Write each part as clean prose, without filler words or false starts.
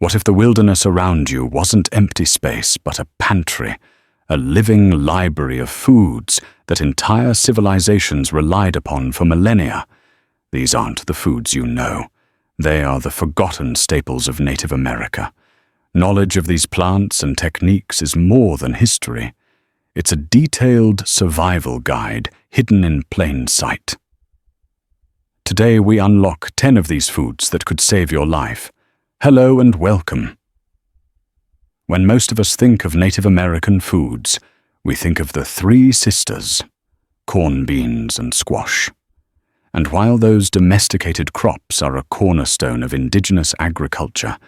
What if the wilderness around you wasn't empty space, but a pantry, a living library of foods that entire civilizations relied upon for millennia? These aren't the foods you know. They are the forgotten staples of Native America. Knowledge of these plants and techniques is more than history. It's a detailed survival guide hidden in plain sight. Today we unlock 10 of these foods that could save your life. Hello and welcome. When most of us think of Native American foods, we think of the three sisters, corn, beans, and squash. And while those domesticated crops are a cornerstone of indigenous agriculture,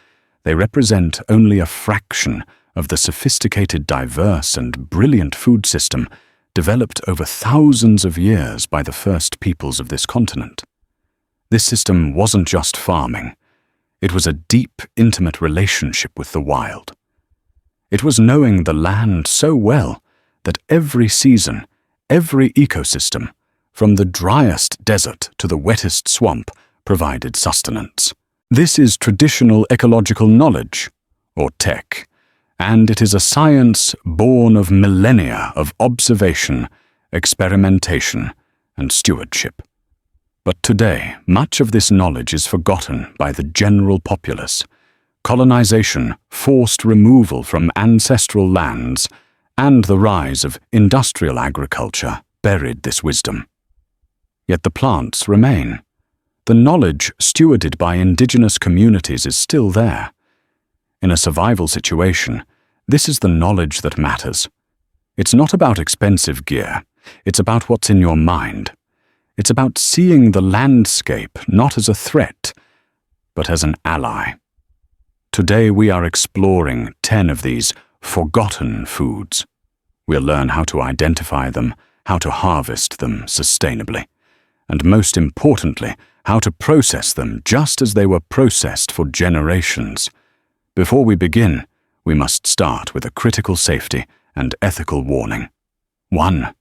they represent only a fraction of the sophisticated, diverse, and brilliant food system developed over thousands of years by the first peoples of this continent. This system wasn't just farming. It was a deep, intimate relationship with the wild. It was knowing the land so well that every season, every ecosystem, from the driest desert to the wettest swamp, provided sustenance. This is traditional ecological knowledge, or tech, and it is a science born of millennia of observation, experimentation, and stewardship. But today, much of this knowledge is forgotten by the general populace. Colonization, forced removal from ancestral lands, and the rise of industrial agriculture buried this wisdom. Yet the plants remain. The knowledge stewarded by indigenous communities is still there. In a survival situation, this is the knowledge that matters. It's not about expensive gear. It's about what's in your mind. It's about seeing the landscape not as a threat, but as an ally. Today we are exploring 10 of these forgotten foods. We'll learn how to identify them, how to harvest them sustainably, and most importantly, how to process them just as they were processed for generations. Before we begin, we must start with a critical safety and ethical warning. 1.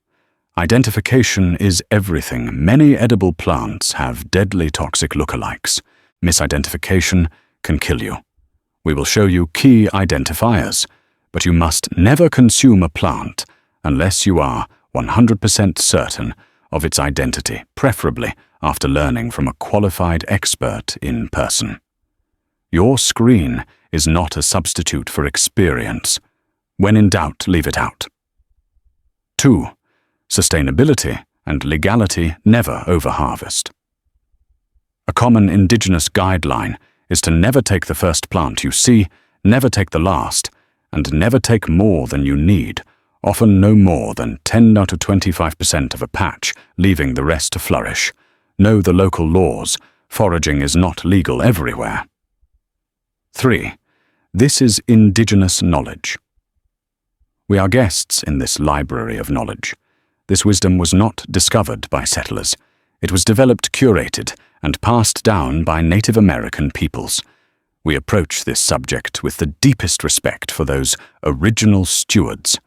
Identification is everything. Many edible plants have deadly toxic lookalikes. Misidentification can kill you. We will show you key identifiers, but you must never consume a plant unless you are 100% certain of its identity, preferably after learning from a qualified expert in person. Your screen is not a substitute for experience. When in doubt, leave it out. 2. Sustainability and legality never overharvest. A common indigenous guideline is to never take the first plant you see, never take the last, and never take more than you need, often no more than 10 to 25% of a patch, leaving the rest to flourish. Know the local laws. Foraging is not legal everywhere. 3. This is indigenous knowledge. We are guests in this library of knowledge. This wisdom was not discovered by settlers. It was developed, curated, and passed down by Native American peoples. We approach this subject with the deepest respect for those original stewards.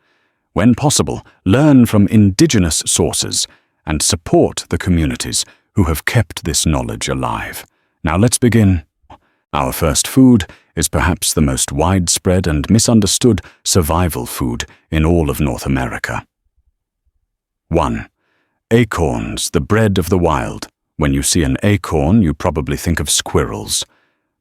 When possible, learn from indigenous sources and support the communities who have kept this knowledge alive. Now let's begin. Our first food is perhaps the most widespread and misunderstood survival food in all of North America. 1. Acorns, the bread of the wild. When you see an acorn, you probably think of squirrels.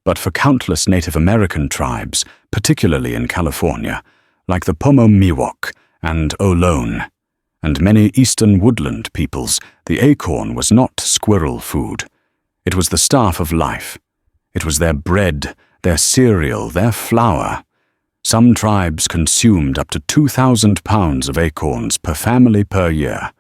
But for countless Native American tribes, particularly in California, like the Pomo-Miwok and Ohlone, and many eastern woodland peoples, the acorn was not squirrel food. It was the staff of life. It was their bread, their cereal, their flour. Some tribes consumed up to 2,000 pounds of acorns per family per year.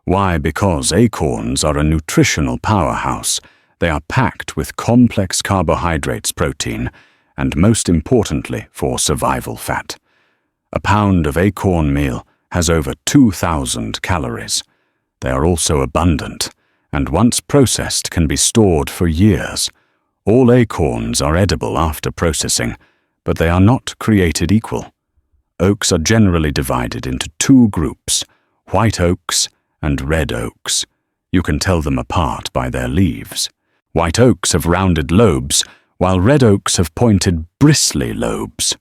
Why? Because acorns are a nutritional powerhouse. They are packed with complex carbohydrates, protein, and most importantly, for survival fat. A pound of acorn meal has over 2,000 calories. They are also abundant, and once processed can be stored for years. All acorns are edible after processing, but they are not created equal. Oaks are generally divided into two groups, white oaks and red oaks. You can tell them apart by their leaves. White oaks have rounded lobes, while red oaks have pointed, bristly lobes.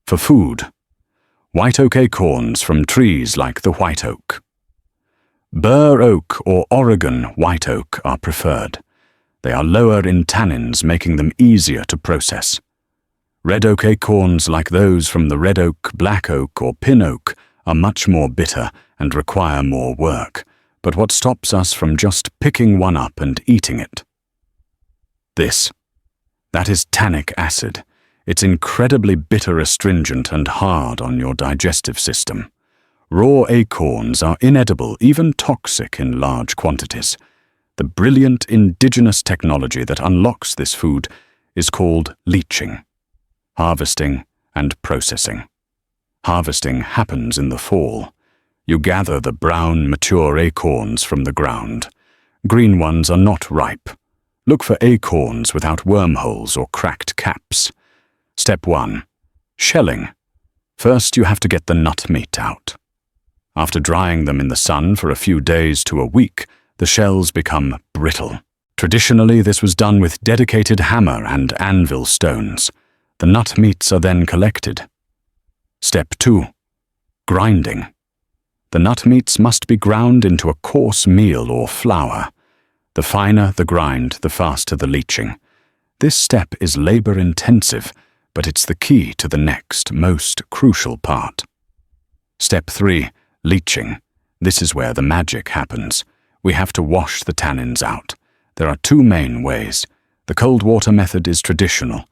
For food, white oak acorns from trees like the white oak. Bur oak or Oregon white oak are preferred. They are lower in tannins, making them easier to process. Red oak acorns like those from the red oak, black oak, or pin oak are much more bitter and require more work, but what stops us from just picking one up and eating it? That is tannic acid. It's incredibly bitter, astringent, and hard on your digestive system. Raw acorns are inedible, even toxic in large quantities. The brilliant indigenous technology that unlocks this food is called leaching, harvesting, and processing. Harvesting happens in the fall. You gather the brown, mature acorns from the ground. Green ones are not ripe. Look for acorns without wormholes or cracked caps. Step 1. Shelling. First, you have to get the nut meat out. After drying them in the sun for a few days to a week, the shells become brittle. Traditionally, this was done with dedicated hammer and anvil stones. The nut meats are then collected. Step 2. Grinding. The nut meats must be ground into a coarse meal or flour. The finer the grind, the faster the leaching. This step is labor-intensive, but it's the key to the next, most crucial part. Step 3. Leaching. This is where the magic happens. We have to wash the tannins out. There are two main ways. The cold water method is traditional.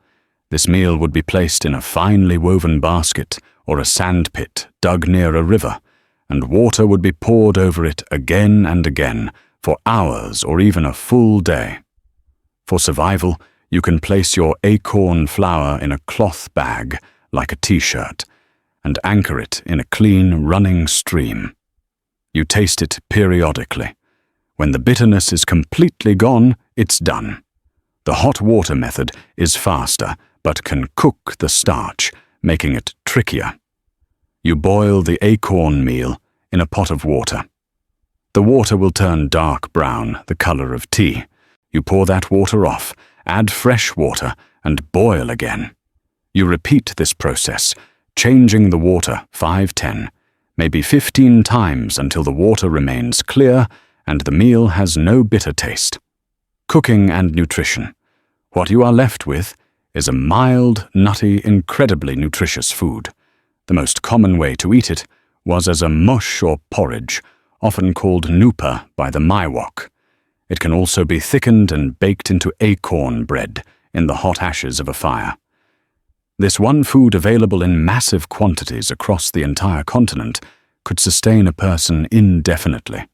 This meal would be placed in a finely woven basket or a sand pit dug near a river, and water would be poured over it again and again for hours or even a full day. For survival, you can place your acorn flour in a cloth bag, like a t-shirt, and anchor it in a clean, running stream. You taste it periodically. When the bitterness is completely gone, it's done. The hot water method is faster, but can cook the starch, making it trickier. You boil the acorn meal in a pot of water. The water will turn dark brown, the color of tea. You pour that water off, add fresh water, and boil again. You repeat this process, changing the water 5, 10, maybe 15 times until the water remains clear and the meal has no bitter taste. Cooking and nutrition. What you are left with is a mild, nutty, incredibly nutritious food. The most common way to eat it was as a mush or porridge, often called nupa by the Miwok. It can also be thickened and baked into acorn bread in the hot ashes of a fire. This one food, available in massive quantities across the entire continent, could sustain a person indefinitely.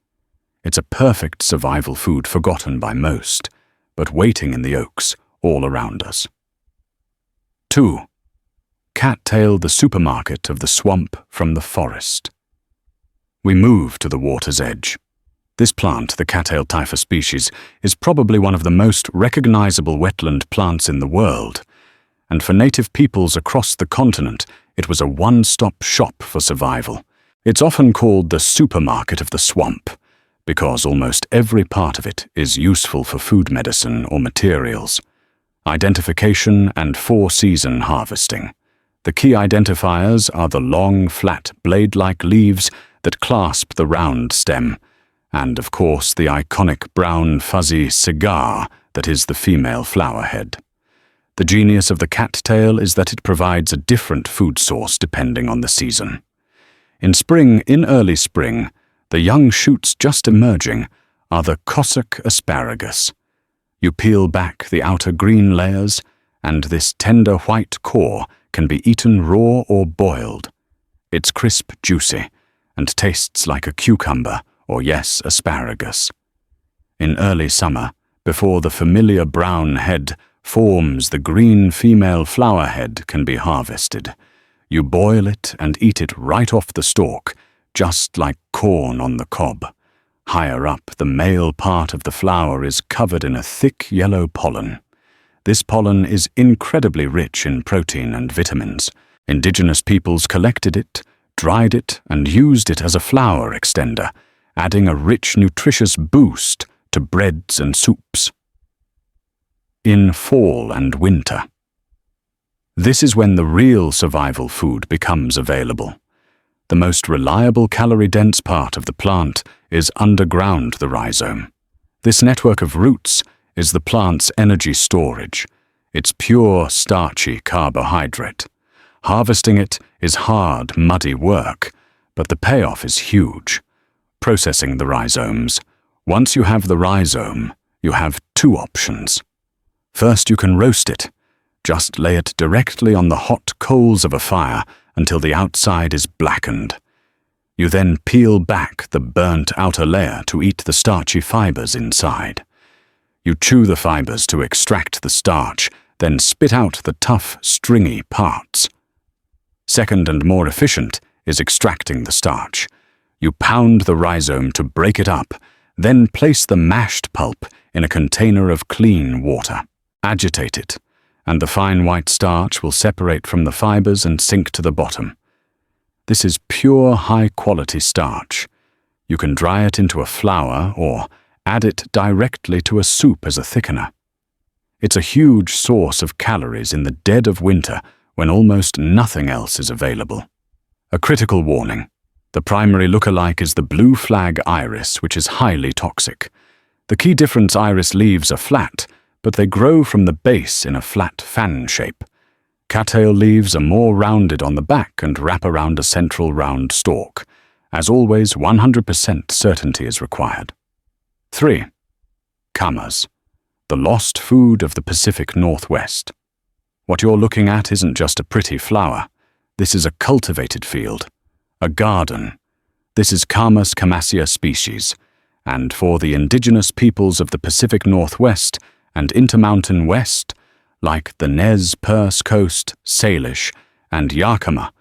It's a perfect survival food, forgotten by most, but waiting in the oaks all around us. 2. Cattail, the supermarket of the swamp from the forest. We move to the water's edge. This plant, the cattail typha species, is probably one of the most recognizable wetland plants in the world, and for native peoples across the continent, it was a one-stop shop for survival. It's often called the supermarket of the swamp, because almost every part of it is useful for food medicine or materials. Identification and four-season harvesting. The key identifiers are the long, flat, blade-like leaves that clasp the round stem, and, of course, the iconic brown, fuzzy cigar that is the female flower head. The genius of the cattail is that it provides a different food source depending on the season. In early spring, the young shoots just emerging are the Cossack asparagus. You peel back the outer green layers, and this tender white core can be eaten raw or boiled. It's crisp, juicy, and tastes like a cucumber, or yes, asparagus. In early summer, before the familiar brown head forms, the green female flower head can be harvested. You boil it and eat it right off the stalk, just like corn on the cob. Higher up, the male part of the flower is covered in a thick yellow pollen. This pollen is incredibly rich in protein and vitamins. Indigenous peoples collected it, dried it, and used it as a flour extender, adding a rich, nutritious boost to breads and soups. in fall and winter. This is when the real survival food becomes available. The most reliable calorie-dense part of the plant is underground the rhizome. This network of roots is the plant's energy storage. It's pure, starchy carbohydrate. Harvesting it is hard, muddy work, but the payoff is huge. Processing the rhizomes. Once you have the rhizome, you have two options. First, you can roast it. Just lay it directly on the hot coals of a fire until the outside is blackened. You then peel back the burnt outer layer to eat the starchy fibers inside. You chew the fibers to extract the starch, then spit out the tough, stringy parts. Second and more efficient is extracting the starch. You pound the rhizome to break it up, then place the mashed pulp in a container of clean water. Agitate it, and the fine white starch will separate from the fibers and sink to the bottom. This is pure high-quality starch. You can dry it into a flour or add it directly to a soup as a thickener. It's a huge source of calories in the dead of winter when almost nothing else is available. A critical warning. The primary lookalike is the blue flag iris, which is highly toxic. The key difference: iris leaves are flat, but they grow from the base in a flat fan shape. Cattail leaves are more rounded on the back and wrap around a central round stalk. As always, 100% certainty is required. 3. Camas, the lost food of the Pacific Northwest. What you're looking at isn't just a pretty flower. This is a cultivated field, a garden. This is Camas camassia species, and for the indigenous peoples of the Pacific Northwest and Intermountain West, like the Nez Perce Coast, Salish, and Yakima,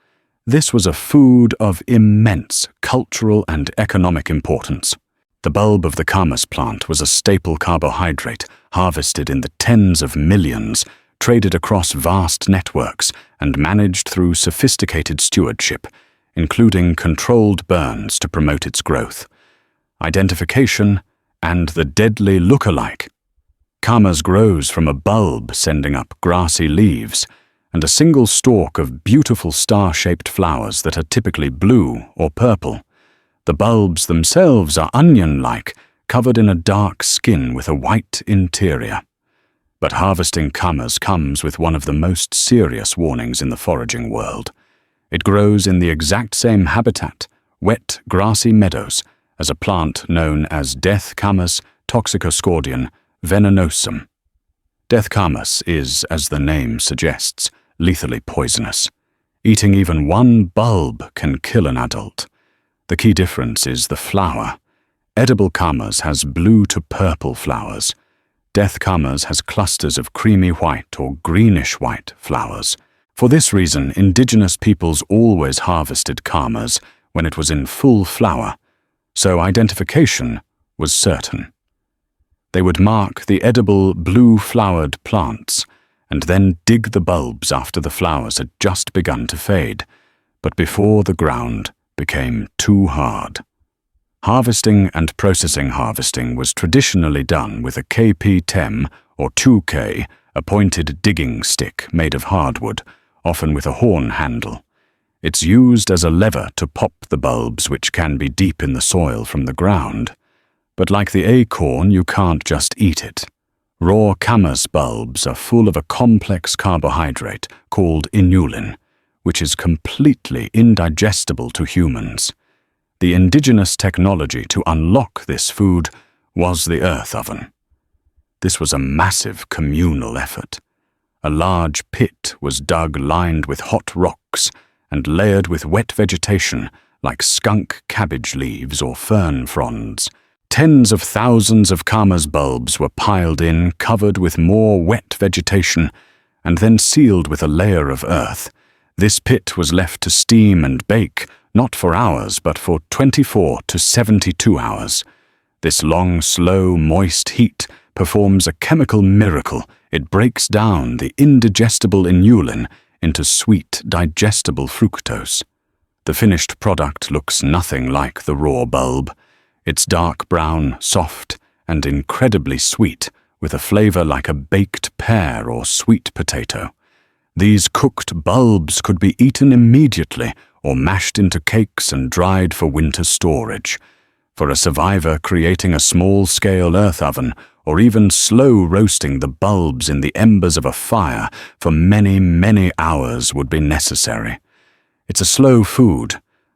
this was a food of immense cultural and economic importance. The bulb of the camas plant was a staple carbohydrate harvested in the tens of millions, traded across vast networks, and managed through sophisticated stewardship, including controlled burns to promote its growth, identification, and the deadly look-alike. Camas grows from a bulb sending up grassy leaves and a single stalk of beautiful star-shaped flowers that are typically blue or purple. The bulbs themselves are onion-like, covered in a dark skin with a white interior. But harvesting camas comes with one of the most serious warnings in the foraging world. It grows in the exact same habitat, wet, grassy meadows, as a plant known as death camas toxicoscordion venenosum. Death camas is, as the name suggests, lethally poisonous. Eating even one bulb can kill an adult. The key difference is the flower. Edible camas has blue to purple flowers. Death camas has clusters of creamy white or greenish-white flowers. For this reason, indigenous peoples always harvested camas when it was in full flower, so identification was certain. They would mark the edible blue-flowered plants and then dig the bulbs after the flowers had just begun to fade, but before the ground became too hard. Harvesting and processing harvesting was traditionally done with a KP-10 or 2K, a pointed digging stick made of hardwood, often with a horn handle. It's used as a lever to pop the bulbs, which can be deep in the soil from the ground. But like the acorn, you can't just eat it. Raw camas bulbs are full of a complex carbohydrate called inulin, which is completely indigestible to humans. The indigenous technology to unlock this food was the earth oven. This was a massive communal effort. A large pit was dug lined with hot rocks and layered with wet vegetation like skunk cabbage leaves or fern fronds. Tens of thousands of camas bulbs were piled in, covered with more wet vegetation, and then sealed with a layer of earth. This pit was left to steam and bake, not for hours, but for 24 to 72 hours. This long, slow, moist heat performs a chemical miracle. It breaks down the indigestible inulin into sweet, digestible fructose. The finished product looks nothing like the raw bulb. It's dark brown, soft, and incredibly sweet, with a flavor like a baked pear or sweet potato. These cooked bulbs could be eaten immediately or mashed into cakes and dried for winter storage. For a survivor, creating a small-scale earth oven or even slow roasting the bulbs in the embers of a fire for many, many hours would be necessary. It's a slow food,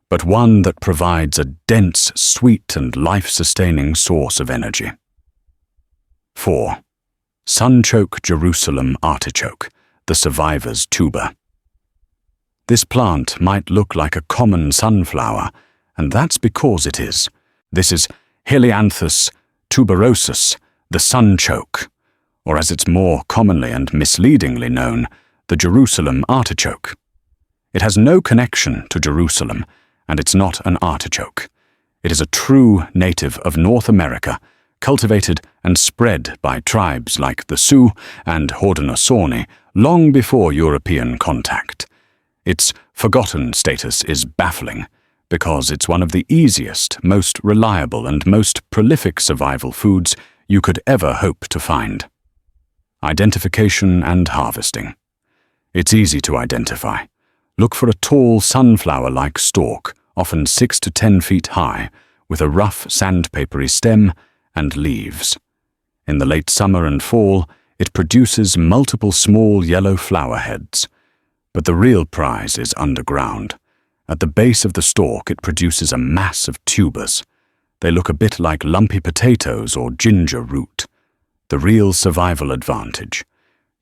but one that provides a dense, sweet and life-sustaining source of energy. 4. Sunchoke Jerusalem artichoke, the survivor's tuber. This plant might look like a common sunflower, and that's because it is. This is Helianthus tuberosus, the sunchoke, or as it's more commonly and misleadingly known, the Jerusalem artichoke. It has no connection to Jerusalem, and it's not an artichoke. It is a true native of North America, cultivated and spread by tribes like the Sioux and Haudenosaunee long before European contact. Its forgotten status is baffling, because it's one of the easiest, most reliable and most prolific survival foods you could ever hope to find. Identification and harvesting. It's easy to identify. Look for a tall sunflower-like stalk, often 6 to 10 feet high, with a rough sandpapery stem and leaves. In the late summer and fall, it produces multiple small yellow flower heads. But the real prize is underground. At the base of the stalk, it produces a mass of tubers. They look a bit like lumpy potatoes or ginger root. The real survival advantage.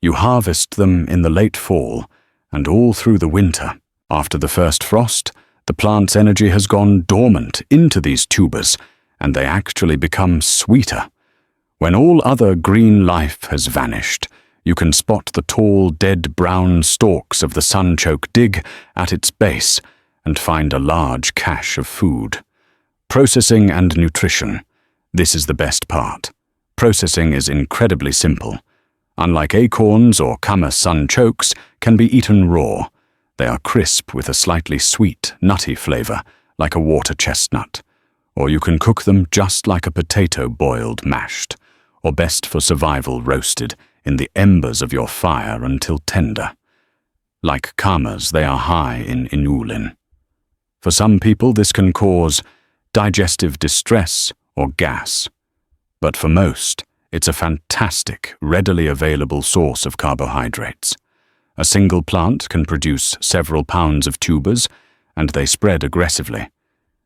You harvest them in the late fall and all through the winter. After the first frost, the plant's energy has gone dormant into these tubers, and they actually become sweeter. When all other green life has vanished, you can spot the tall, dead brown stalks of the sunchoke dig at its base and find a large cache of food. Processing and nutrition. This is the best part. Processing is incredibly simple. Unlike acorns or kama sunchokes, can be eaten raw. They are crisp with a slightly sweet, nutty flavor, like a water chestnut. Or you can cook them just like a potato boiled mashed, or best for survival roasted in the embers of your fire until tender. Like kamas, they are high in inulin. For some people, this can cause digestive distress or gas. But for most, it's a fantastic, readily available source of carbohydrates. A single plant can produce several pounds of tubers, and they spread aggressively.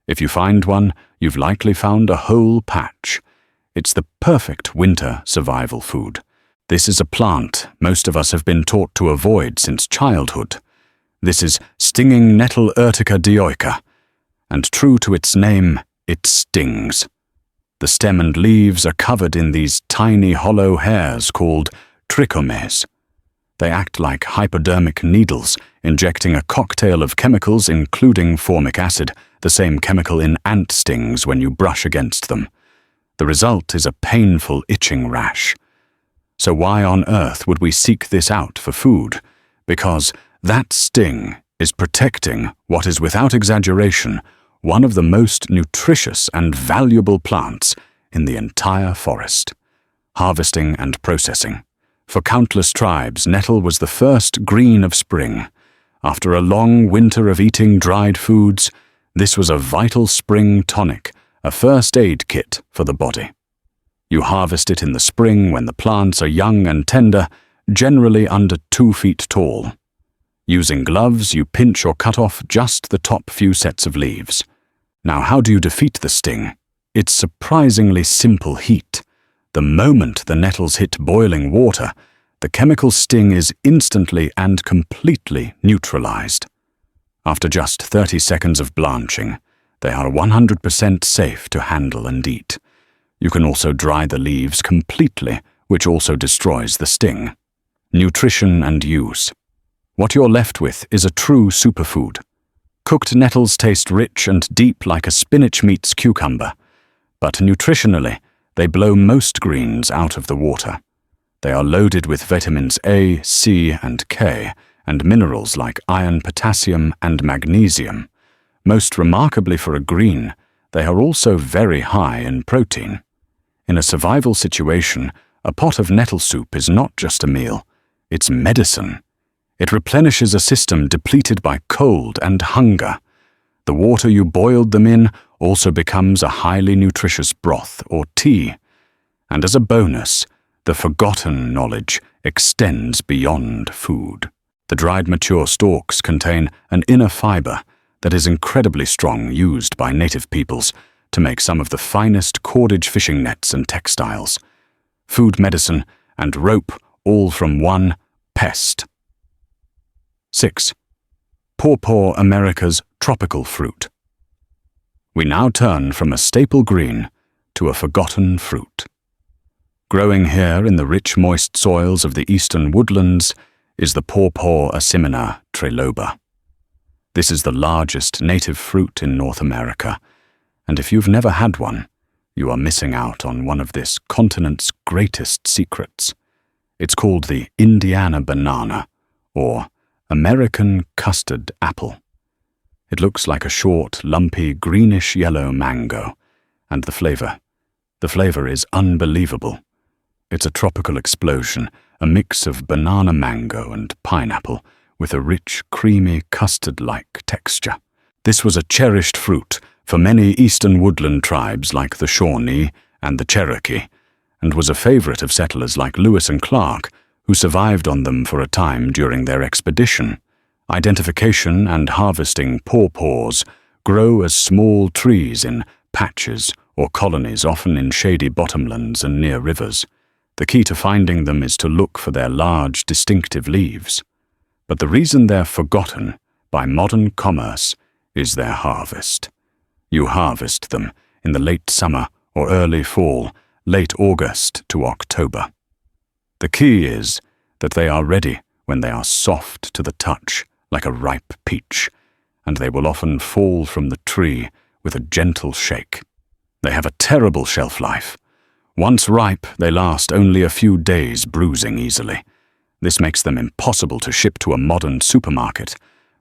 If you find one, you've likely found a whole patch. It's the perfect winter survival food. This is a plant most of us have been taught to avoid since childhood. This is stinging nettle Urtica dioica, and true to its name, it stings. The stem and leaves are covered in these tiny hollow hairs called trichomes. They act like hypodermic needles, injecting a cocktail of chemicals including formic acid, the same chemical in ant stings when you brush against them. The result is a painful itching rash. So why on earth would we seek this out for food? Because that sting is protecting what is, without exaggeration, one of the most nutritious and valuable plants in the entire forest. Harvesting and processing. For countless tribes, nettle was the first green of spring. After a long winter of eating dried foods, this was a vital spring tonic, a first aid kit for the body. You harvest it in the spring when the plants are young and tender, generally under 2 feet tall. Using gloves, you pinch or cut off just the top few sets of leaves. Now, how do you defeat the sting? It's surprisingly simple heat. The moment the nettles hit boiling water, the chemical sting is instantly and completely neutralized. After just 30 seconds of blanching, they are 100% safe to handle and eat. You can also dry the leaves completely, which also destroys the sting. Nutrition and use. What you're left with is a true superfood. Cooked nettles taste rich and deep like a spinach meets cucumber, but nutritionally, they blow most greens out of the water. They are loaded with vitamins A, C, and K, and minerals like iron, potassium, and magnesium. Most remarkably for a green, they are also very high in protein. In a survival situation, A pot of nettle soup is not just a meal, it's medicine. It replenishes a system depleted by cold and hunger. The water you boiled them in also becomes a highly nutritious broth or tea. And as a bonus, the forgotten knowledge extends beyond food. The dried mature stalks contain an inner fiber that is incredibly strong, used by native peoples to make some of the finest cordage fishing nets and textiles. Food, medicine, and rope, all from one pest. 6. Pawpaw, America's tropical fruit. We now turn from a staple green to a forgotten fruit. Growing here in the rich, moist soils of the eastern woodlands is the Pawpaw Asimina triloba. This is the largest native fruit in North America, and if you've never had one, you are missing out on one of this continent's greatest secrets. It's called the Indiana banana, or American custard apple. It looks like a short, lumpy, greenish-yellow mango, and the flavor is unbelievable. It's a tropical explosion, a mix of banana, mango, and pineapple, with a rich, creamy, custard-like texture. This was a cherished fruit for many eastern woodland tribes like the Shawnee and the Cherokee, and was a favorite of settlers like Lewis and Clark, who survived on them for a time during their expedition. Identification and harvesting pawpaws grow as small trees in patches or colonies, often in shady bottomlands and near rivers. The key to finding them is to look for their large, distinctive leaves. But the reason they're forgotten by modern commerce is their harvest. You harvest them in the late summer or early fall, late August to October. The key is that they are ready when they are soft to the touch, like a ripe peach, and they will often fall from the tree with a gentle shake. They have a terrible shelf life. Once ripe, they last only a few days, bruising easily. This makes them impossible to ship to a modern supermarket,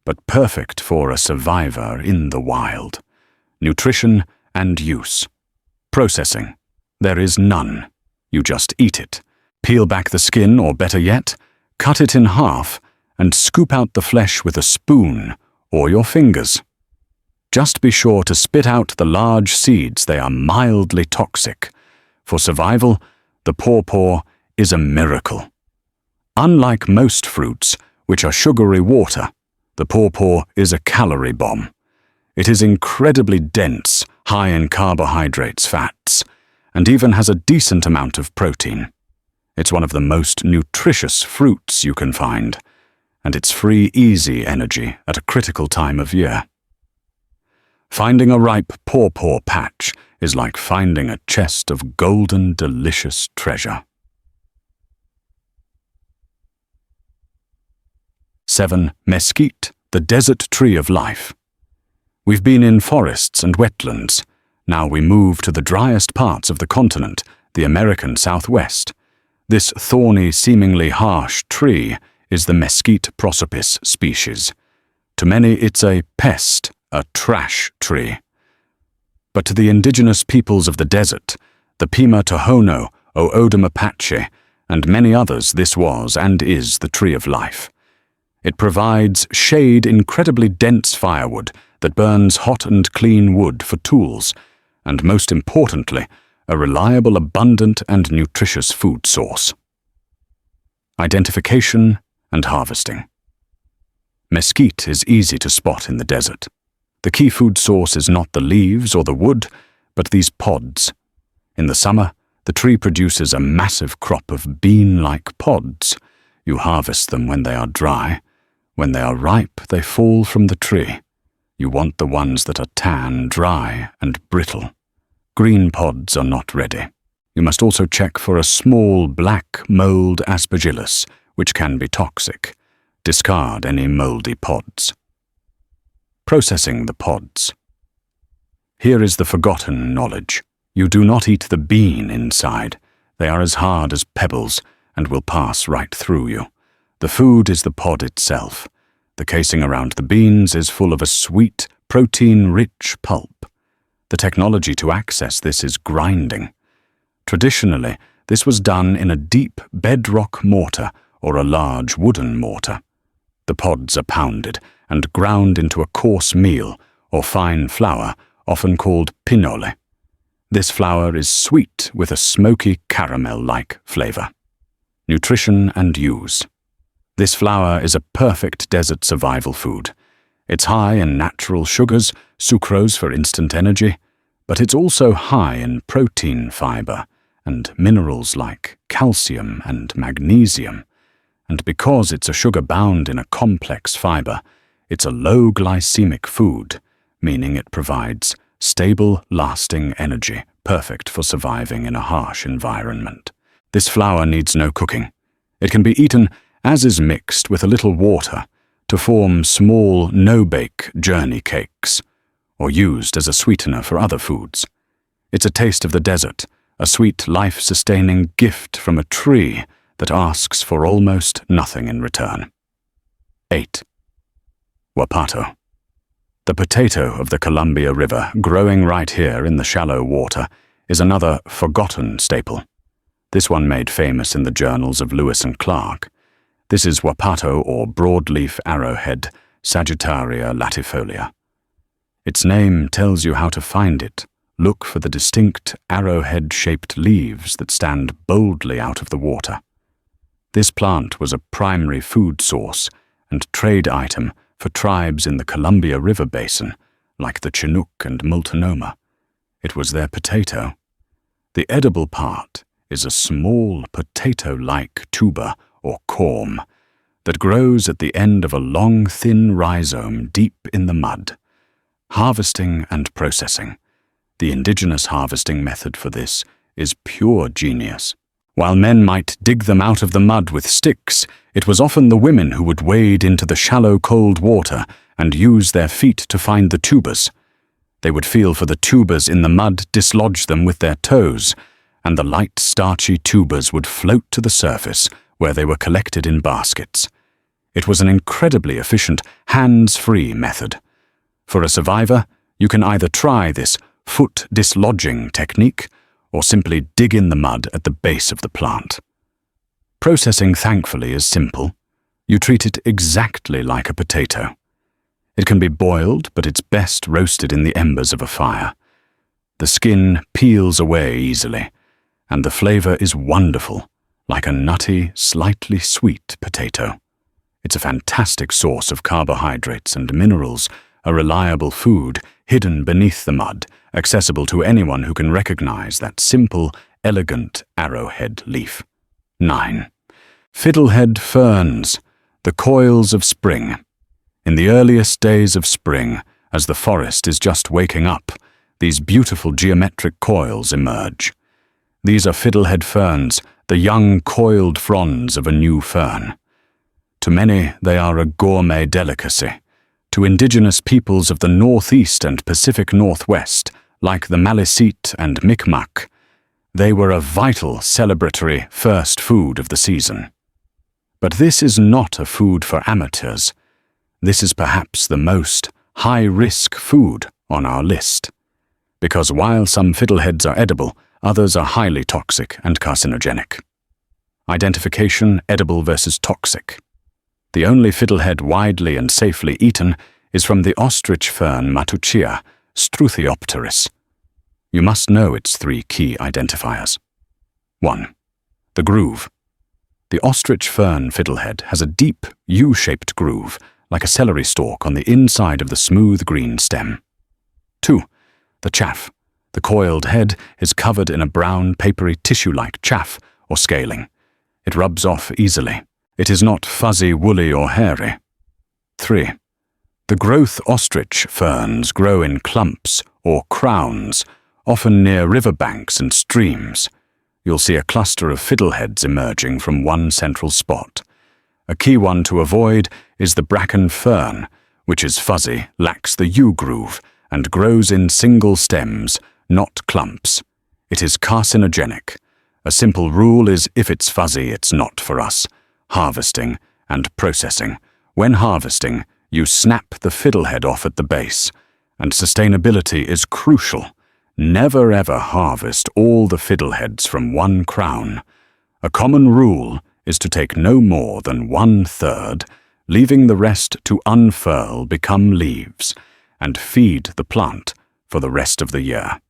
but perfect for a survivor in the wild. Nutrition and use. Processing. There is none. You just eat it. Peel back the skin, or better yet, cut it in half and scoop out the flesh with a spoon or your fingers. Just be sure to spit out the large seeds. They are mildly toxic. For survival, the pawpaw is a miracle. Unlike most fruits, which are sugary water, the pawpaw is a calorie bomb. It is incredibly dense, high in carbohydrates, fats, and even has a decent amount of protein. It's one of the most nutritious fruits you can find, and it's free, easy energy at a critical time of year. Finding a ripe pawpaw patch is like finding a chest of golden, delicious treasure. 7. Mesquite, the desert tree of life. We've been in forests and wetlands. Now we move to the driest parts of the continent, the American Southwest. This thorny, seemingly harsh tree is the Mesquite prosopis species. To many, it's a pest, a trash tree. But to the indigenous peoples of the desert, the Pima Tohono, O'odham Apache, and many others, this was and is the tree of life. It provides shade, incredibly dense firewood that burns hot and clean wood for tools, and most importantly, a reliable, abundant, and nutritious food source. Identification and harvesting. Mesquite is easy to spot in the desert. The key food source is not the leaves or the wood, but these pods. In the summer, the tree produces a massive crop of bean-like pods. You harvest them when they are dry. When they are ripe, they fall from the tree. You want the ones that are tan, dry, and brittle. Green pods are not ready. You must also check for a small black mold aspergillus, which can be toxic. Discard any moldy pods. Processing the pods. Here is the forgotten knowledge. You do not eat the bean inside. They are as hard as pebbles and will pass right through you. The food is the pod itself. The casing around the beans is full of a sweet, protein-rich pulp. The technology to access this is grinding. Traditionally, This was done in a deep bedrock mortar or a large wooden mortar. The pods are pounded and ground into a coarse meal or fine flour, often called pinole. This flour is sweet with a smoky caramel-like flavor. Nutrition and use. This flour is a perfect desert survival food. It's high in natural sugars, sucrose for instant energy, but it's also high in protein fiber and minerals like calcium and magnesium. And because it's a sugar bound in a complex fiber, it's a low glycemic food, meaning it provides stable, lasting energy, perfect for surviving in a harsh environment. This flour needs no cooking. It can be eaten as is mixed with a little water to form small, no-bake journey cakes, or used as a sweetener for other foods. It's a taste of the desert, a sweet, life-sustaining gift from a tree that asks for almost nothing in return. 8. Wapato. The potato of the Columbia River, growing right here in the shallow water, is another forgotten staple. This one made famous in the journals of Lewis and Clark. This is wapato or broadleaf arrowhead, Sagittaria latifolia. Its name tells you how to find it. Look for the distinct arrowhead-shaped leaves that stand boldly out of the water. This plant was a primary food source and trade item for tribes in the Columbia River Basin, like the Chinook and Multnomah. It was their potato. The edible part is a small potato-like tuber or corm that grows at the end of a long, thin rhizome deep in the mud. Harvesting and processing. The indigenous harvesting method for this is pure genius. While men might dig them out of the mud with sticks, it was often the women who would wade into the shallow, cold water and use their feet to find the tubers. They would feel for the tubers in the mud, dislodge them with their toes, and the light, starchy tubers would float to the surface, where they were collected in baskets. It was an incredibly efficient, hands-free method. For a survivor, you can either try this foot dislodging technique or simply dig in the mud at the base of the plant. Processing, thankfully, is simple. You treat it exactly like a potato. It can be boiled, but it's best roasted in the embers of a fire. The skin peels away easily, and the flavor is wonderful, like a nutty, slightly sweet potato. It's a fantastic source of carbohydrates and minerals, a reliable food hidden beneath the mud, accessible to anyone who can recognize that simple, elegant arrowhead leaf. 9. Fiddlehead ferns, the coils of spring. In the earliest days of spring, as the forest is just waking up, these beautiful geometric coils emerge. These are fiddlehead ferns, the young coiled fronds of a new fern. To many, they are a gourmet delicacy. To indigenous peoples of the Northeast and Pacific Northwest, like the Maliseet and Mi'kmaq, they were a vital celebratory first food of the season. But this is not a food for amateurs. This is perhaps the most high-risk food on our list. Because while some fiddleheads are edible, others are highly toxic and carcinogenic. Identification: edible versus toxic. The only fiddlehead widely and safely eaten is from the ostrich fern Matuchia, Struthiopteris. You must know its 3 key identifiers. 1. The groove. The ostrich fern fiddlehead has a deep, U-shaped groove, like a celery stalk on the inside of the smooth green stem. 2. The chaff. The coiled head is covered in a brown, papery tissue-like chaff or scaling. It rubs off easily. It is not fuzzy, woolly, or hairy. 3. The growth ostrich ferns grow in clumps or crowns, often near riverbanks and streams. You'll see a cluster of fiddleheads emerging from one central spot. A key one to avoid is the bracken fern, which is fuzzy, lacks the U-groove, and grows in single stems, not clumps. It is carcinogenic. A simple rule is, if it's fuzzy, it's not for us. Harvesting and processing. When harvesting, you snap the fiddlehead off at the base, and sustainability is crucial. never ever harvest all the fiddleheads from one crown. A common rule is to take no more than 1/3, leaving the rest to unfurl, become leaves, and feed the plant for the rest of the year.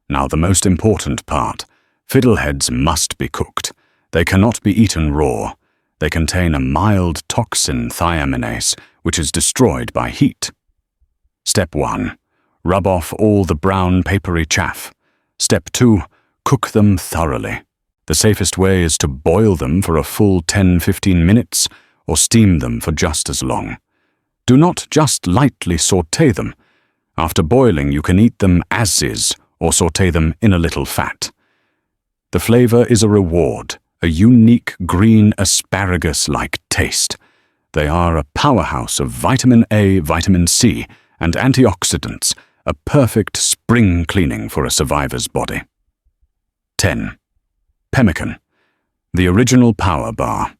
Now the most important part, fiddleheads must be cooked. They cannot be eaten raw. They contain a mild toxin thiaminase, which is destroyed by heat. Step 1. Rub off all the brown papery chaff. Step 2. Cook them thoroughly. The safest way is to boil them for a full 10-15 minutes or steam them for just as long. Do not just lightly sauté them. After boiling, you can eat them as is or sauté them in a little fat. The flavor is a reward, a unique green asparagus-like taste. They are a powerhouse of vitamin A, vitamin C, and antioxidants, a perfect spring cleaning for a survivor's body. 10. Pemmican, the original power bar.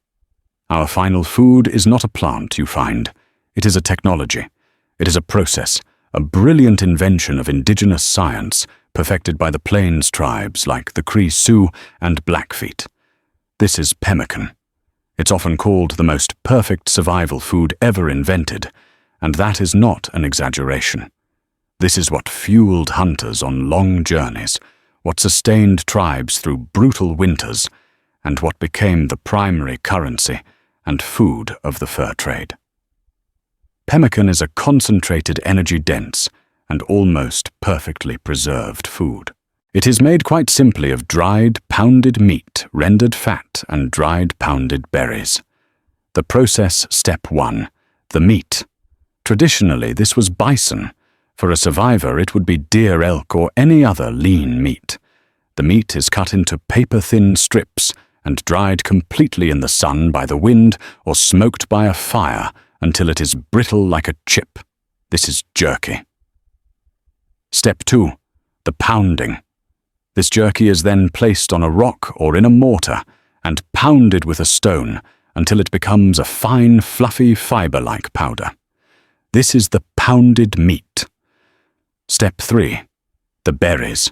Our final food is not a plant you find. It is a technology. It is a process, a brilliant invention of indigenous science, perfected by the Plains tribes like the Cree Sioux and Blackfeet. This is pemmican. It's often called the most perfect survival food ever invented, and that is not an exaggeration. This is what fueled hunters on long journeys, what sustained tribes through brutal winters, and what became the primary currency and food of the fur trade. Pemmican is a concentrated, energy-dense, and almost perfectly preserved food. It is made quite simply of dried, pounded meat, rendered fat, and dried, pounded berries. The process, step 1, the meat. Traditionally, this was bison. For a survivor, it would be deer, elk, or any other lean meat. The meat is cut into paper-thin strips and dried completely in the sun by the wind or smoked by a fire until it is brittle like a chip. This is jerky. Step 2. The pounding. This jerky is then placed on a rock or in a mortar and pounded with a stone until it becomes a fine, fluffy, fiber-like powder. This is the pounded meat. Step 3. The berries.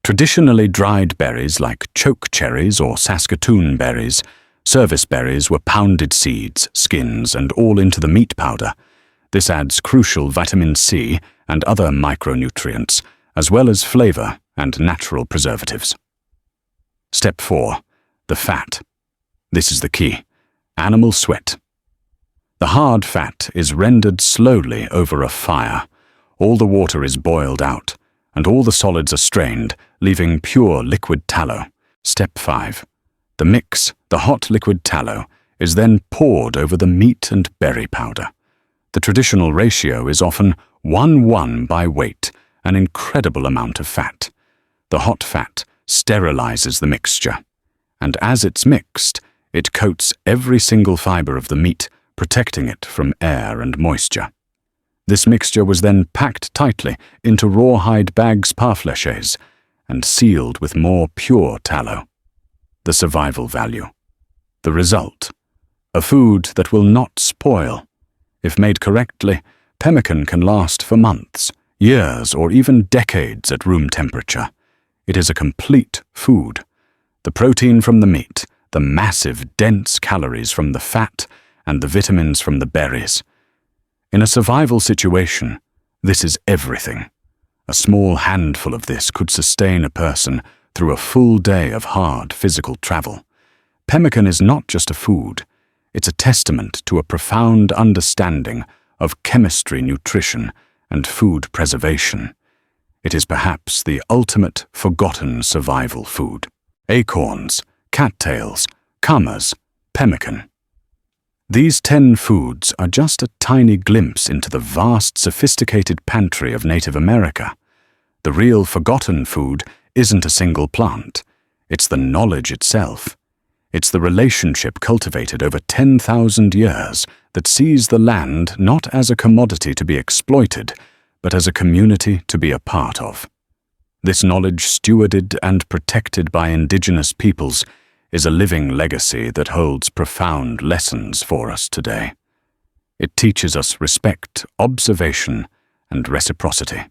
Traditionally dried berries like choke cherries or Saskatoon berries, service berries were pounded seeds, skins, and all into the meat powder. This adds crucial vitamin C and other micronutrients, as well as flavor and natural preservatives. Step 4. The fat. This is the key. Animal sweat. The hard fat is rendered slowly over a fire. All the water is boiled out, and all the solids are strained, leaving pure liquid tallow. Step 5. The mix, the hot liquid tallow, is then poured over the meat and berry powder. The traditional ratio is often 1:1 by weight, an incredible amount of fat. The hot fat sterilizes the mixture, and as it's mixed, it coats every single fiber of the meat, protecting it from air and moisture. This mixture was then packed tightly into rawhide bags parfleches and sealed with more pure tallow. The survival value. The result. A food that will not spoil. If made correctly, pemmican can last for months, years, or even decades at room temperature. It is a complete food. The protein from the meat, the massive, dense calories from the fat, and the vitamins from the berries. In a survival situation, this is everything. A small handful of this could sustain a person through a full day of hard physical travel. Pemmican is not just a food, it's a testament to a profound understanding of chemistry, nutrition, and food preservation. It is perhaps the ultimate forgotten survival food. Acorns, cattails, camas, pemmican. These 10 foods are just a tiny glimpse into the vast, sophisticated pantry of Native America. The real forgotten food isn't a single plant. It's the knowledge itself. It's the relationship cultivated over 10,000 years that sees the land not as a commodity to be exploited, but as a community to be a part of. This knowledge, stewarded and protected by indigenous peoples, is a living legacy that holds profound lessons for us today. It teaches us respect, observation, and reciprocity.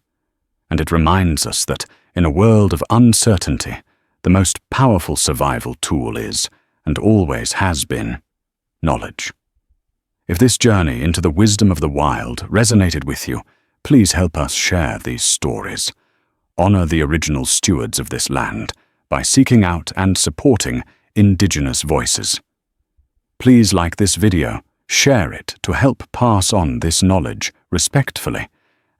and it reminds us that, in a world of uncertainty, the most powerful survival tool is, and always has been, knowledge. If this journey into the wisdom of the wild resonated with you, please help us share these stories. Honor the original stewards of this land by seeking out and supporting indigenous voices. Please like this video, share it to help pass on this knowledge respectfully,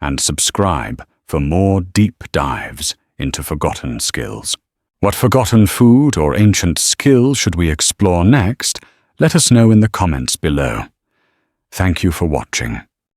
and subscribe for more deep dives into forgotten skills. What forgotten food or ancient skill should we explore next? Let us know in the comments below. Thank you for watching.